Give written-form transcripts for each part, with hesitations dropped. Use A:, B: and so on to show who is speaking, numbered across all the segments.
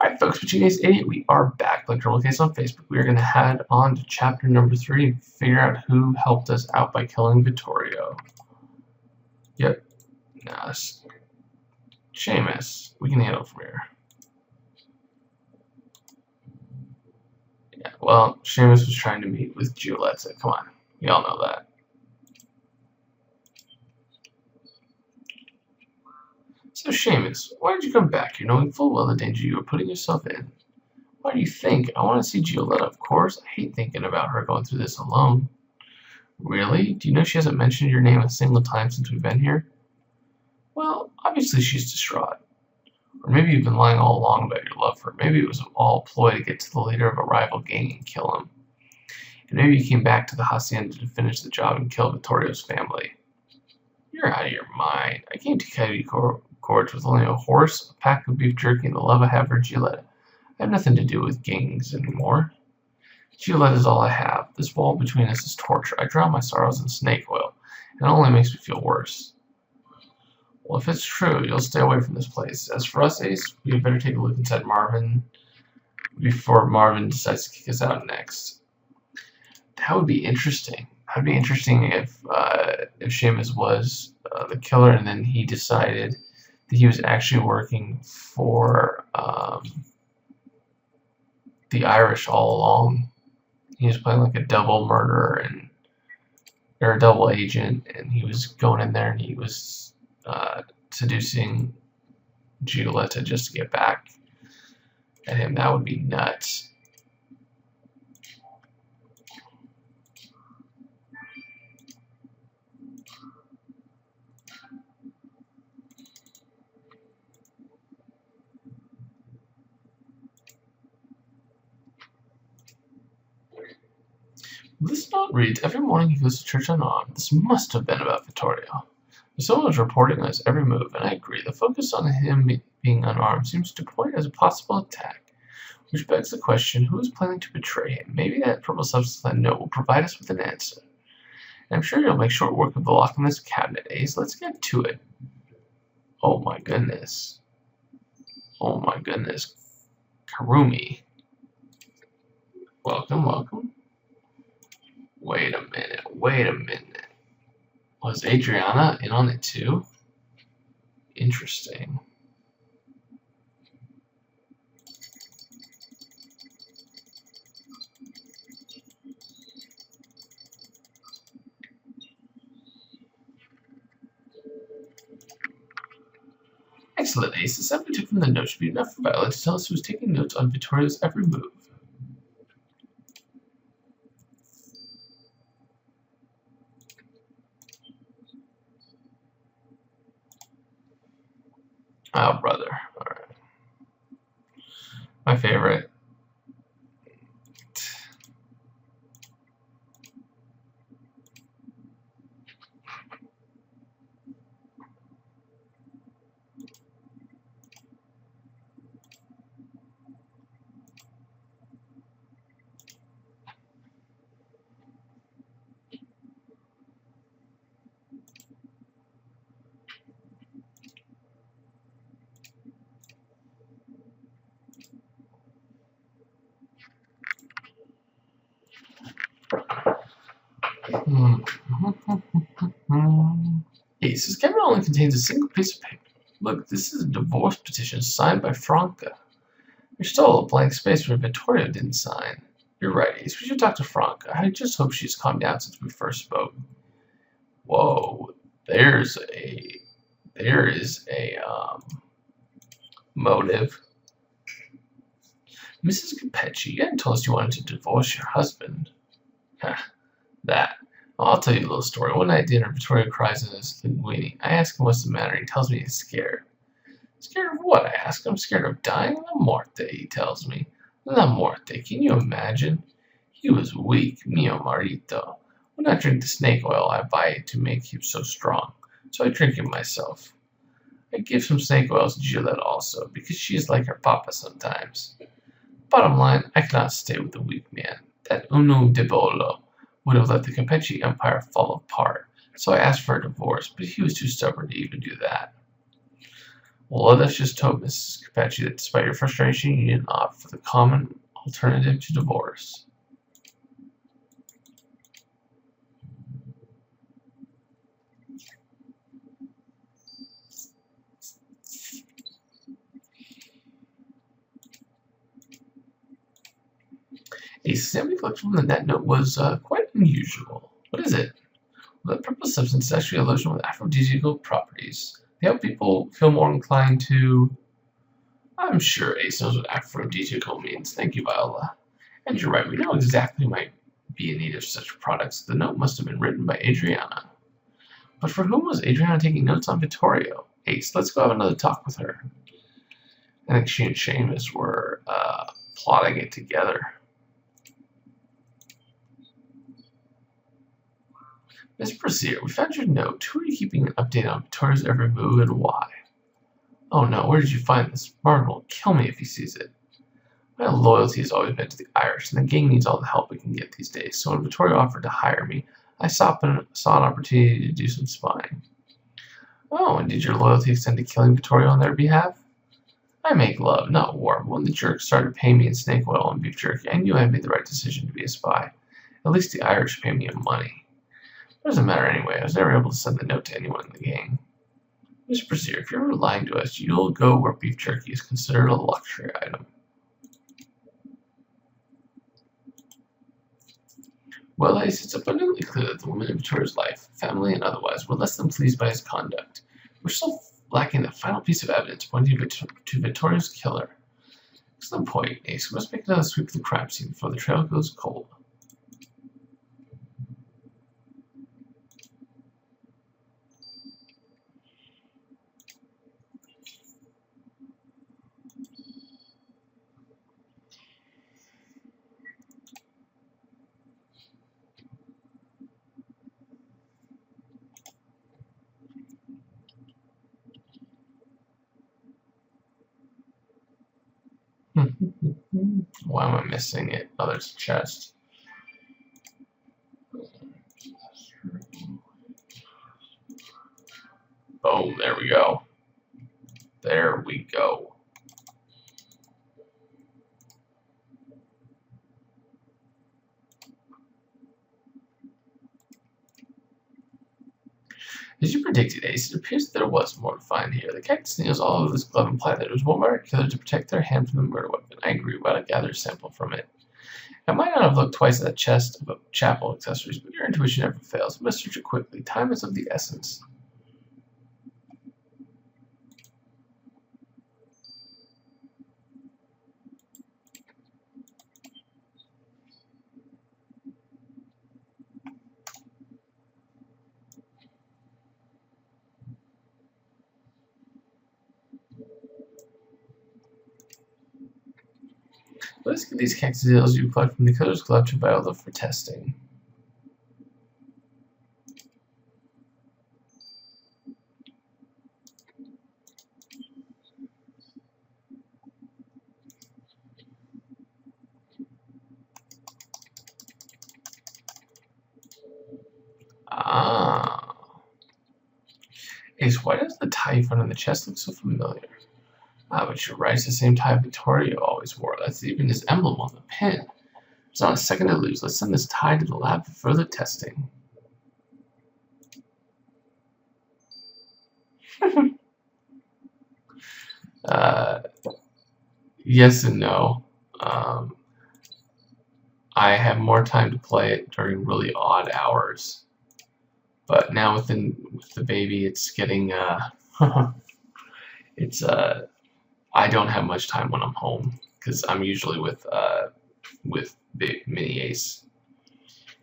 A: Alright folks, with today's idiot, we are back. Like Dribble Case on Facebook, we are going to head on to chapter number 3 and figure out who helped us out by killing Vittorio. Yep. Nah, Seamus. We can handle it from here. Yeah, well, Seamus was trying to meet with Giulietta. Come on. We all know that. So Seamus, why did you come back here knowing full well the danger you were putting yourself in? Why do you think? I want to see Giulietta, of course. I hate thinking about her going through this alone. Really? Do you know she hasn't mentioned your name a single time since we've been here? Well, obviously she's distraught. Or maybe you've been lying all along about your love for her. Maybe it was all a ploy to get to the leader of a rival gang and kill him. And maybe you came back to the hacienda to finish the job and kill Vittorio's family. You're out of your mind. I came to Coyote Gorge with only a horse, a pack of beef jerky, and the love I have for Giulietta. I have nothing to do with gangs anymore. Giulietta is all I have. This wall between us is torture. I drown my sorrows in snake oil, and it only makes me feel worse. Well, if it's true, you'll stay away from this place. As for us, Ace, we had better take a look inside Marvin before Marvin decides to kick us out next. That would be interesting. That would be interesting if Seamus was the killer, and then he decided that he was actually working for the Irish all along. He was playing like a double murderer or a double agent, and he was going in there and he was seducing Giulietta just to get back at him. That would be nuts. This note reads, every morning he goes to church unarmed. This must have been about Vittorio. Someone was reporting on his every move, and I agree. The focus on him being unarmed seems to point as a possible attack, which begs the question, who is planning to betray him? Maybe that purple substance I know will provide us with an answer. And I'm sure you'll make short work of the lock in this cabinet, Ace. Let's get to it. Oh my goodness. Oh my goodness. Karumi. Welcome, welcome. Wait a minute. Was Adriana in on it too? Interesting. Excellent, Ace. The stuff we took from the note should be enough for Violet to tell us who was taking notes on Vittorio's every move. Oh, brother. Alright. My favorite. Ace, this cabinet only contains a single piece of paper. Look, this is a divorce petition signed by Franca. There's still a blank space where Vittorio didn't sign. You're right, Ace. We should talk to Franca. I just hope she's calmed down since we first spoke. Whoa, there is a motive. Mrs. Capecci, you hadn't told us you wanted to divorce your husband. That. I'll tell you a little story. One night at dinner, Vittorio cries in his linguini. I ask him what's the matter. He tells me he's scared. Scared of what? I ask him. I'm scared of dying. La morte, he tells me. La morte. Can you imagine? He was weak, mio marito. When I drink the snake oil, I buy it to make him so strong. So I drink it myself. I give some snake oil to Giulietta also, because she is like her papa sometimes. Bottom line, I cannot stay with a weak man. That uno de bolo would have let the Capecci empire fall apart, so I asked for a divorce, but he was too stubborn to even do that. Well, let us just hope, Mrs. Capacci, that despite your frustration, you didn't opt for the common alternative to divorce. A sample collection from the net note was quite unusual. What is it? Well, that purple substance is actually a lotion with aphrodisiacal properties. They help people feel more inclined to. I'm sure Ace knows what aphrodisiacal means. Thank you, Viola. And you're right, we know exactly who might be in need of such products. The note must have been written by Adriana. But for whom was Adriana taking notes on Vittorio? Ace, let's go have another talk with her. I think she and Seamus were plotting it together. Miss Brazier, we found your note. Who are you keeping an update on Vittorio's every move and why? Oh no, where did you find this? Martin will kill me if he sees it. My loyalty has always been to the Irish, and the gang needs all the help we can get these days. So when Vittorio offered to hire me, I saw an opportunity to do some spying. Oh, and did your loyalty extend to killing Vittorio on their behalf? I make love, not war. When the jerks started paying me in snake oil and beef jerky, I knew I made the right decision to be a spy. At least the Irish pay me in money. It doesn't matter anyway. I was never able to send the note to anyone in the gang. Miss Brazier, if you're ever lying to us, you'll go where beef jerky is considered a luxury item. Well, Ace, it's abundantly clear that the women in Vittorio's life, family and otherwise, were less than pleased by his conduct. We're still lacking the final piece of evidence pointing to Vittorio's killer. Excellent point, Ace. We must make another sweep of the crime scene before the trail goes cold. Why am I missing it? Oh, there's a chest. Boom, there we go. There we go. As you predicted, Ace, it appears that there was more to find here. The cactus nails all over this glove imply that it was worn by our killer to protect their hand from the murder weapon. I agree, we ought to gather a sample from it. I might not have looked twice at that chest of chapel accessories, but your intuition never fails. We must search it quickly. Time is of the essence. Let's get these cactus nails you collect from the killer's glove to Viola for testing. Ah. Ace, why does the tie you found on the chest look so familiar? Ah, but you're right, it's the same tie Vittorio always wore. That's even his emblem on the pin. There's not a second to lose. Let's send this tie to the lab for further testing. Yes and no. I have more time to play it during really odd hours. But now with the baby, it's getting it's I don't have much time when I'm home because I'm usually with Mini Ace.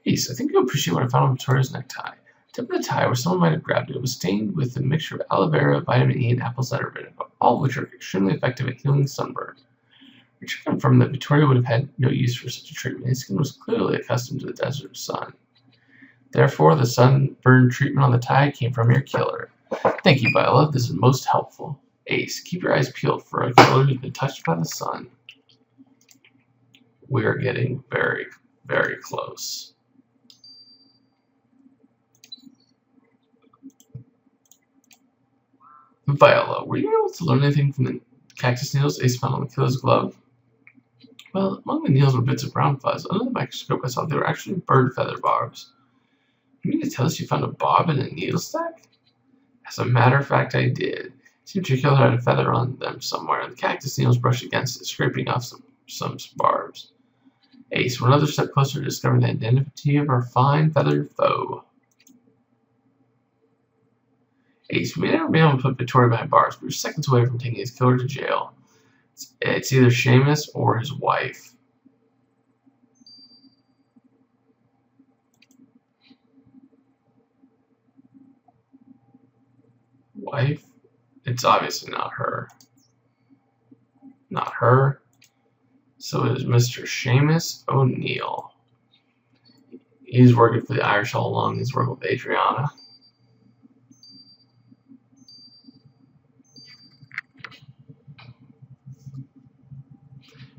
A: Ace, I think you'll appreciate what I found on Victoria's necktie. Tip of the tie, where someone might have grabbed it, was stained with a mixture of aloe vera, vitamin E, and apple cider vinegar, all of which are extremely effective at healing sunburn. Richard confirmed that Vittorio would have had no use for such a treatment. His skin was clearly accustomed to the desert sun. Therefore, the sunburn treatment on the tie came from your killer. Thank you, Viola. This is most helpful. Ace, keep your eyes peeled for a killer who's been touched by the sun. We are getting very, very close. Viola, were you able to learn anything from the cactus needles Ace found on the killer's glove? Well, among the needles were bits of brown fuzz. Under the microscope, I saw they were actually bird feather barbs. You mean to tell us you found a bob in a needle stack? As a matter of fact, I did. It seemed your killer had a feather on them somewhere, and the cactus needles brushed against it, scraping off some barbs. Ace, we're another step closer to discovering the identity of our fine feathered foe. Ace, we may never be able to put Victoria behind bars, but we're seconds away from taking his killer to jail. It's either Seamus or his wife. Wife? It's obviously not her. Not her. So it is Mr. Seamus O'Neill. He's working for the Irish all along. He's working with Adriana.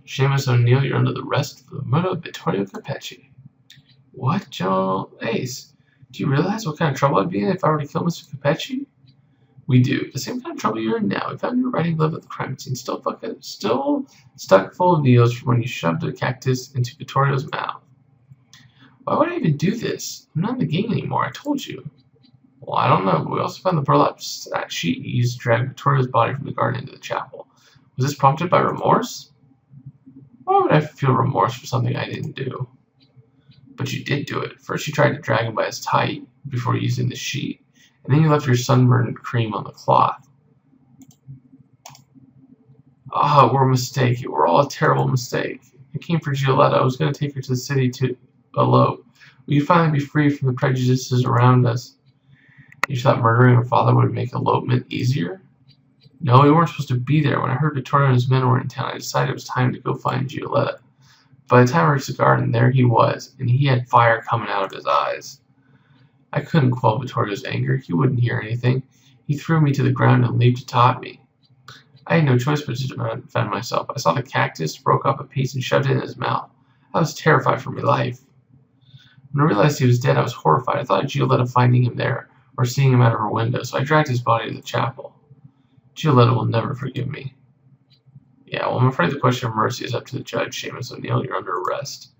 A: Seamus O'Neill, you're under the arrest for the murder of Vittorio Capecci. What, Joe? Ace, do you realize what kind of trouble I'd be in if I were to kill Mr. Capecci? We do. The same kind of trouble you're in now. We found your writing glove at the crime scene, still stuck full of needles from when you shoved a cactus into Vittorio's mouth. Why would I even do this? I'm not in the gang anymore, I told you. Well, I don't know, but we also found the burlap sheet you used to drag Vittorio's body from the garden into the chapel. Was this prompted by remorse? Why would I feel remorse for something I didn't do? But you did do it. First you tried to drag him by his tie before using the sheet, and then you left your sunburned cream on the cloth. Ah, we're a mistake. We're all a terrible mistake. I came for Giulietta. I was going to take her to the city to elope. Will you finally be free from the prejudices around us? You thought murdering her father would make elopement easier? No, we weren't supposed to be there. When I heard Vittorio and his men were in town, I decided it was time to go find Giulietta. By the time I reached the garden, there he was, and he had fire coming out of his eyes. I couldn't quell Vittorio's anger. He wouldn't hear anything. He threw me to the ground and leaped atop me. I had no choice but to defend myself. I saw the cactus, broke off a piece, and shoved it in his mouth. I was terrified for my life. When I realized he was dead, I was horrified. I thought of Giulietta finding him there, or seeing him out of her window, so I dragged his body to the chapel. Giulietta will never forgive me. Yeah, well, I'm afraid the question of mercy is up to the judge, Seamus O'Neill. You're under arrest.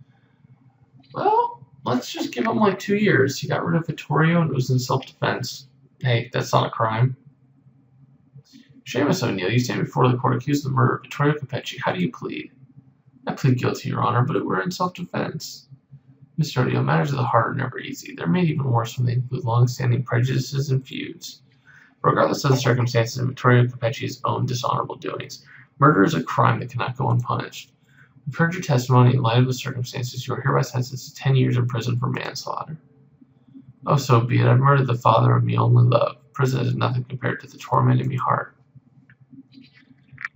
A: Well, let's just give him like 2 years. He got rid of Vittorio and it was in self-defense. Hey, that's not a crime. Seamus O'Neill, you stand before the court accused of the murder of Vittorio Capecci. How do you plead? I plead guilty, Your Honor, but we're in self-defense. Mr. O'Neill, matters of the heart are never easy. They're made even worse when they include long-standing prejudices and feuds. Regardless of the circumstances of Vittorio Capecci's own dishonorable doings, murder is a crime that cannot go unpunished. We've heard your testimony. In light of the circumstances, you are hereby sentenced to 10 years in prison for manslaughter. Oh, so be it. I've murdered the father of me only love. Prison is nothing compared to the torment in me heart.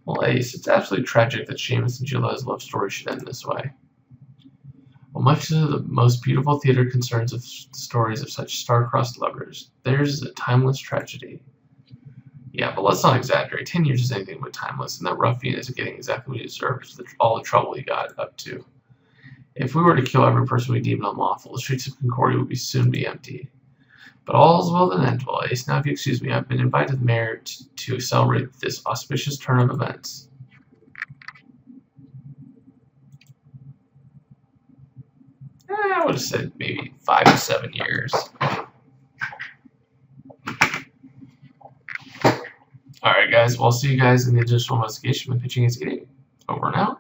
A: Well, Ace, it's absolutely tragic that Seamus and Giulietta's love story should end this way. Well, much of the most beautiful theater concerns of stories of such star-crossed lovers, theirs is a timeless tragedy. Yeah, but let's not exaggerate. 10 years is anything but timeless, and that ruffian isn't getting exactly what he deserves for all the trouble he got up to. If we were to kill every person we deemed unlawful, the streets of Concordia would soon be empty. But all's well that ends well, Ace. Now, if you excuse me, I've been invited to the mayor to celebrate this auspicious turn of events. I would have said maybe 5 to 7 years. Alright guys, well, I'll see you guys in the additional investigation when pitching is eating. Over and out.